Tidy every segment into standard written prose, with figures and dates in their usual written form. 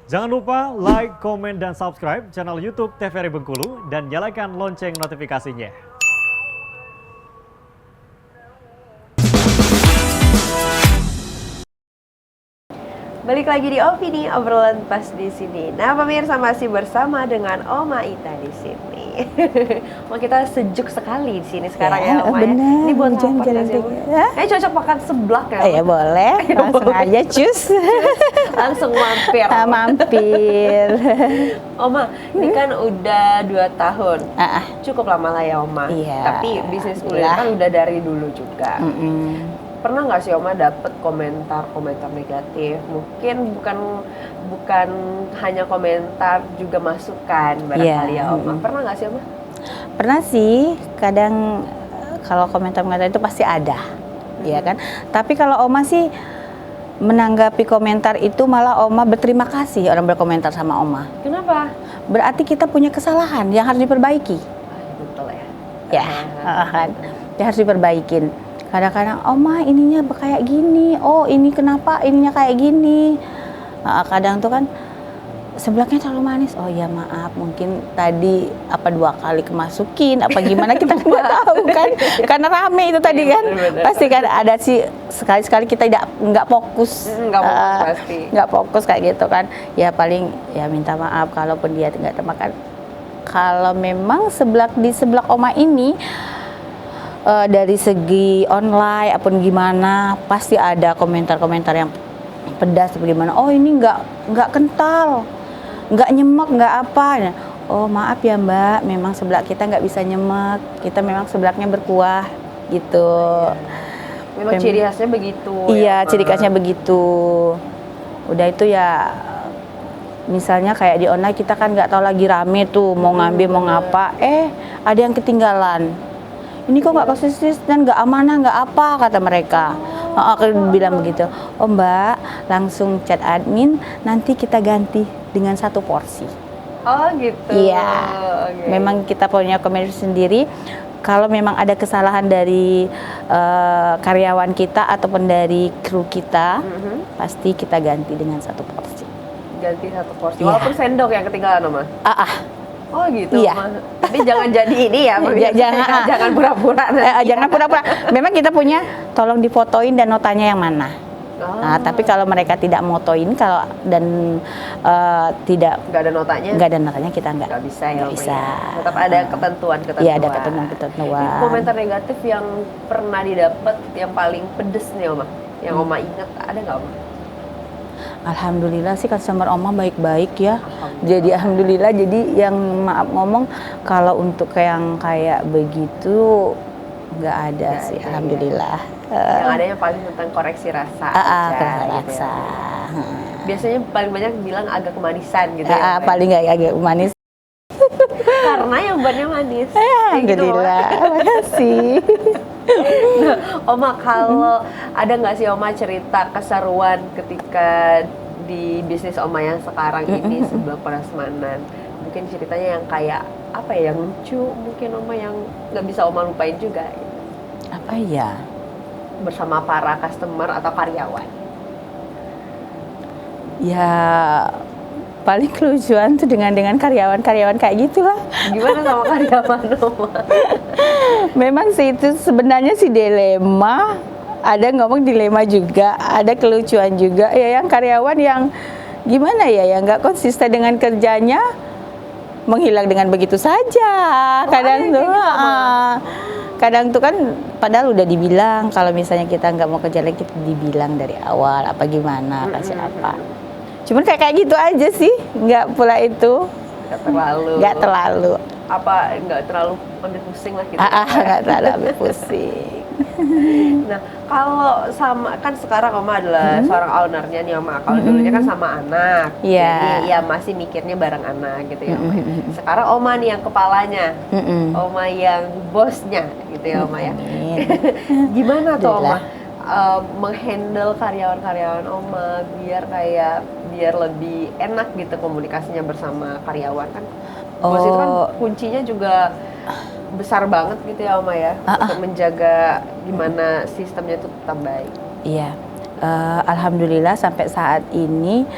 Jangan lupa like, komen, dan subscribe channel YouTube TVRI Bengkulu dan nyalakan lonceng notifikasinya. Balik lagi di Opini Obrolan Pas di sini. Nah, pemirsa masih bersama dengan Oma Ita di sini. Wah, kita sejuk sekali di sini sekarang ya, Oma. Bener, Ini buat hujan apa sih, Oma? Cocok makan seblak ya? Ya boleh, langsung aja cus. Langsung mampir. Mampir. Oma, ini kan udah 2 tahun. Cukup lama lah ya, Oma. Iya. Tapi bisnis kuliner kan udah dari dulu juga. Pernah nggak sih Oma dapet komentar negatif? Mungkin bukan hanya komentar, juga masukan barangkali ya Oma. Pernah nggak sih Oma? Pernah sih, kadang kalau komentar-komentar itu pasti ada, ya kan. Tapi kalau Oma sih menanggapi komentar itu malah Oma berterima kasih orang berkomentar sama Oma. Kenapa? Berarti kita punya kesalahan yang harus diperbaiki. Betul ya. Ya, kan. Yang harus diperbaikin. Kadang-kadang, Oma ininya kayak gini, oh ini kenapa ininya kayak gini. Kadang tuh kan seblaknya terlalu manis, oh ya maaf mungkin tadi 2 kali kemasukin apa gimana kita nggak tahu kan, karena rame itu tadi kan. Pasti kan ada sih sekali-sekali kita nggak fokus, pasti nggak fokus kayak gitu kan. Ya paling ya minta maaf kalaupun dia nggak termakan. Kalau memang di seblak Oma ini dari segi online apapun gimana pasti ada komentar-komentar yang pedas seperti gimana. Oh ini nggak kental, nggak nyemek, nggak apa. Oh maaf ya Mbak, memang seblak kita nggak bisa nyemek. Kita memang seblaknya berkuah gitu. Memang ciri khasnya begitu. Iya, ciri khasnya begitu. Udah itu ya. Misalnya kayak di online kita kan nggak tahu lagi rame tuh mau ngambil mau ngapa. Ada yang ketinggalan. Ini kok nggak konsisten, nggak amanah, nggak apa, kata mereka. Aku bilang begitu. Oh Mbak, langsung chat admin, nanti kita ganti dengan 1 porsi. Oh gitu. Iya. Okay. Memang kita punya komentar sendiri. Kalau memang ada kesalahan dari karyawan kita ataupun dari kru kita, pasti kita ganti dengan 1 porsi. Ganti 1 porsi. Walaupun sendok yang ketinggalan, Oma. Oh gitu, iya. Tapi jangan jadi ini ya, jangan pura-pura. Jangan pura-pura. Memang kita punya, tolong difotoin dan notanya yang mana. Tapi kalau mereka tidak motoin tidak nggak ada notanya kita nggak bisa ya. Nggak bisa. Tetap ada ketentuan. Iya, ada ketentuan. Komentar negatif yang pernah didapat yang paling pedes nih Oma, yang Oma ingat ada nggak Oma? Alhamdulillah sih customer Oma baik-baik ya. Jadi alhamdulillah, jadi yang maaf ngomong kalau untuk yang kayak begitu nggak ada sih. Alhamdulillah. Yang adanya paling tentang koreksi rasa aja. Gitu ya. Biasanya paling banyak bilang agak kemanisan gitu ya. Paling agak manis. Karena yang buatnya manis. Alhamdulillah. Makasih. Nah, Oma, kalau ada nggak sih Oma cerita keseruan ketika di bisnis Oma yang sekarang ini sebelah Prasmanan? Mungkin ceritanya yang kayak apa ya, yang lucu mungkin Oma yang nggak bisa Oma lupain juga gitu. Apa ya? Bersama para customer atau karyawan. Ya paling kelucuan tuh dengan karyawan kayak gitulah. Gimana sama karyawan Oma? Memang sih itu sebenarnya sih dilema. Ada ngomong dilema juga, ada kelucuan juga. Ya yang karyawan yang gimana ya, yang nggak konsisten dengan kerjanya, menghilang dengan begitu saja. Kadang tuh kan padahal udah dibilang kalau misalnya kita nggak mau kerja lagi, kita dibilang dari awal apa gimana, kasih apa. Cuman kayak gitu aja sih, nggak pula itu. Nggak terlalu. Apa nggak terlalu ambil pusing lah gitu? Nggak terlalu ambil pusing. Nah, kalau sama kan sekarang Oma adalah seorang ownernya nih Oma. Kalau dulunya kan sama anak, jadi ya masih mikirnya bareng anak gitu ya Oma. Sekarang Oma nih yang kepalanya, Oma yang bosnya gitu ya Oma ya. Gimana tuh Oma menghandle karyawan-karyawan Oma biar lebih enak gitu komunikasinya bersama karyawan kan? Bos itu kan kuncinya juga besar banget gitu ya Oma ya, untuk menjaga gimana sistemnya itu tetap baik. Iya, alhamdulillah sampai saat ini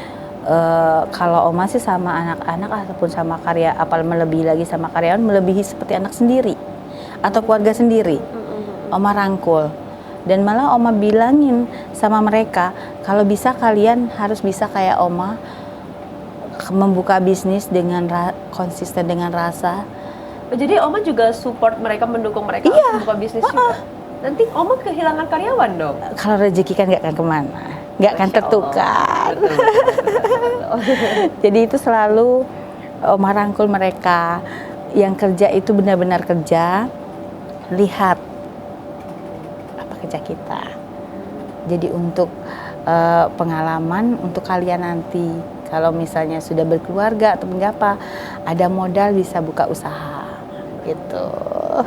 kalau Oma sih sama anak-anak ataupun sama karya, apalagi melebihi lagi sama karyawan, melebihi seperti anak sendiri atau keluarga sendiri. Oma rangkul dan malah Oma bilangin sama mereka, kalau bisa kalian harus bisa kayak Oma, membuka bisnis dengan konsisten dengan rasa. Jadi Oma juga support mereka, mendukung mereka untuk buka bisnis juga. Nanti Oma kehilangan karyawan dong. Kalau rezeki kan nggak akan kemana, nggak akan tertukar. Jadi itu selalu Oma rangkul mereka. Yang kerja itu benar-benar kerja, lihat apa kerja kita. Jadi untuk pengalaman untuk kalian nanti, kalau misalnya sudah berkeluarga atau apa, ada modal bisa buka usaha gitu.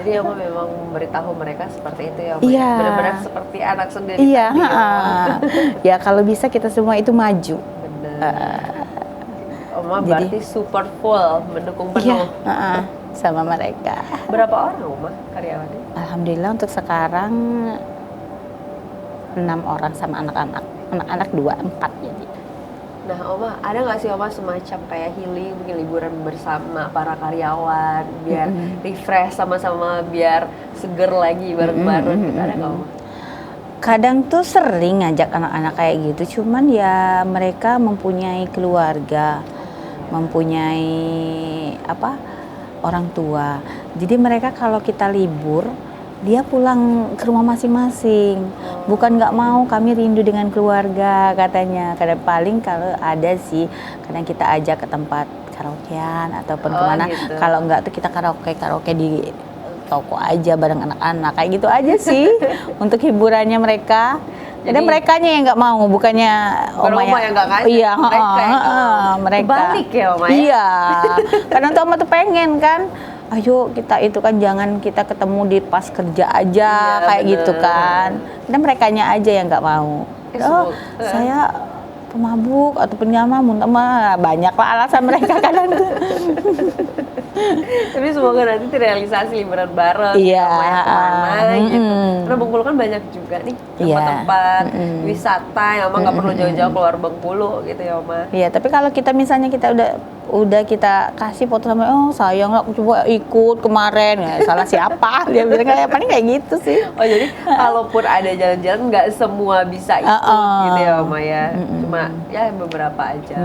Jadi Oma memang memberitahu mereka seperti itu ya, Iya. Benar-benar seperti anak sendiri. Iya, tadi, ya kalau bisa kita semua itu maju. Benar. Oma berarti support full, mendukung penuh. Iya, sama mereka. Berapa orang Oma karyawannya? Alhamdulillah untuk sekarang 6 orang sama anak-anak. Anak-anak 2, 4 jadi. Nah Oma, ada nggak sih Oma semacam kayak healing, mungkin liburan bersama para karyawan, biar refresh sama-sama, biar seger lagi bareng-bareng, gitu. Ada nggak Oma? Kadang tuh sering ngajak anak-anak kayak gitu, cuman ya mereka mempunyai keluarga, mempunyai orang tua. Jadi mereka kalau kita libur, dia pulang ke rumah masing-masing. Bukan nggak mau, kami rindu dengan keluarga katanya. Kadang paling kalau ada sih, kadang kita ajak ke tempat karaokean ataupun kemana. Gitu. Kalau nggak tuh kita karaoke di toko aja bareng anak-anak, kayak gitu aja sih untuk hiburannya mereka. Jadi merekanya yang nggak mau, bukannya Oma yang nggak ngajak. Iya, mereka. Kebalik ya Oma ya? Iya, kadang tuh Oma tuh pengen kan, ayo kita itu kan jangan kita ketemu di pas kerja aja, kayak bener. gitu kan. Dan merekanya aja yang nggak mau. Saya pemabuk atau penyama, banyak lah alasan mereka kadang tuh. Tapi semoga nanti terrealisasi liburan bareng, Iya, kemana gitu. Karena Bengkulu kan banyak juga nih tempat-tempat wisata yang Oma nggak perlu jauh-jauh keluar Bengkulu gitu ya Oma. Iya, tapi kalau kita misalnya kita udah kita kasih foto sama, oh sayang aku coba ikut kemarin, ya, salah siapa? Dia bilang kayak paling kayak gitu sih. Oh jadi kalaupun ada jalan-jalan nggak semua bisa ikut gitu ya Oma ya. Cuma ya beberapa aja.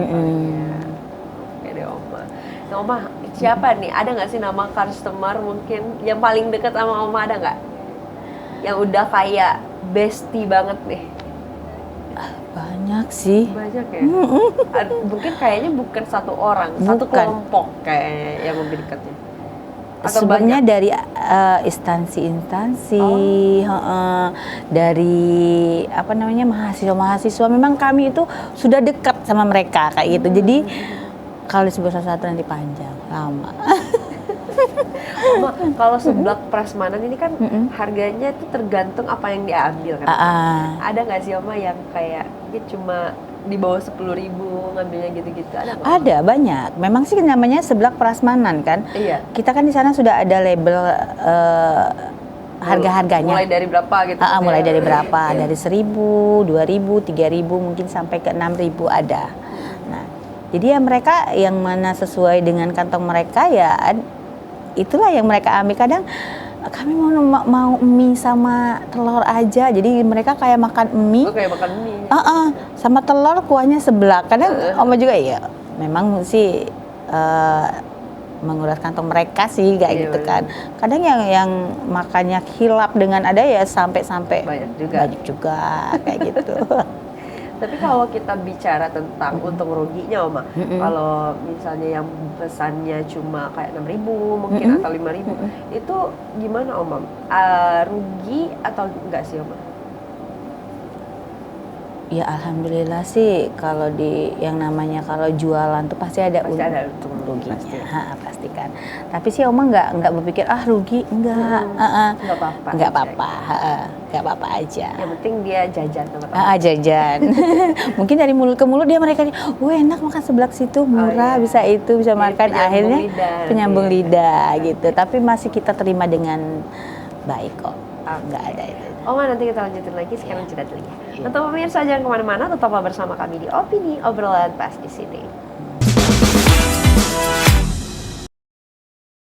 Oke deh Oma. Nah Oma, siapa nih? Ada nggak sih nama customer mungkin yang paling dekat sama Oma, ada nggak? Yang udah kayak bestie banget nih? Banyak sih. Banyak ya? Mungkin kayaknya bukan satu orang, satu kelompok kayaknya yang lebih dekatnya. Sebenarnya dari instansi-instansi, dari mahasiswa-mahasiswa, memang kami itu sudah dekat sama mereka kayak gitu. Jadi kalau disebut satu nanti panjang, lama. Oma, kalau seblak prasmanan ini kan harganya itu tergantung apa yang diambil kan. Ada nggak sih Oma yang kayak dia cuma di bawah 10.000 ngambilnya gitu-gitu, ada nggak? Ada banyak. Memang sih namanya seblak prasmanan kan. Iya. Kita kan di sana sudah ada label harga-harganya. Mulai dari berapa gitu? Mulai dari berapa? Dari 1.000, 2.000, 3.000, mungkin sampai ke 6.000 ada. Nah, jadi ya mereka yang mana sesuai dengan kantong mereka ya itulah yang mereka ambil. Kadang kami mau mie sama telur aja, jadi mereka kayak makan mie. Kayak makan mie. Sama telur, kuahnya seblak. Kadang Oma juga ya, memang sih menguras kantong mereka sih kayak gitu kan. Kadang yang makannya hilap dengan ada ya sampai banyak juga kayak gitu. Tapi kalau kita bicara tentang untung ruginya Oma, kalau misalnya yang pesannya cuma kayak 6.000 mungkin atau 5.000, itu gimana Oma? Rugi atau enggak sih Oma? Ya alhamdulillah sih, kalau yang namanya kalau jualan tuh pasti ada untung ruginya, pasti kan. Tapi sih Oma nggak berpikir rugi, enggak apa-apa aja. Yang penting dia jajan teman-teman. Jajan. Mungkin dari mulut ke mulut dia mereka, enak makan seblak situ, murah, bisa itu, bisa makan, akhirnya penyambung lidah gitu. Tapi masih kita terima dengan baik kok, nggak ada itu. Oma nanti kita lanjutin lagi, sekarang jeda dulu ya. Untuk pemirsa jangan kemana-mana, tetaplah bersama kami di Opini Obrolan Pas di sini.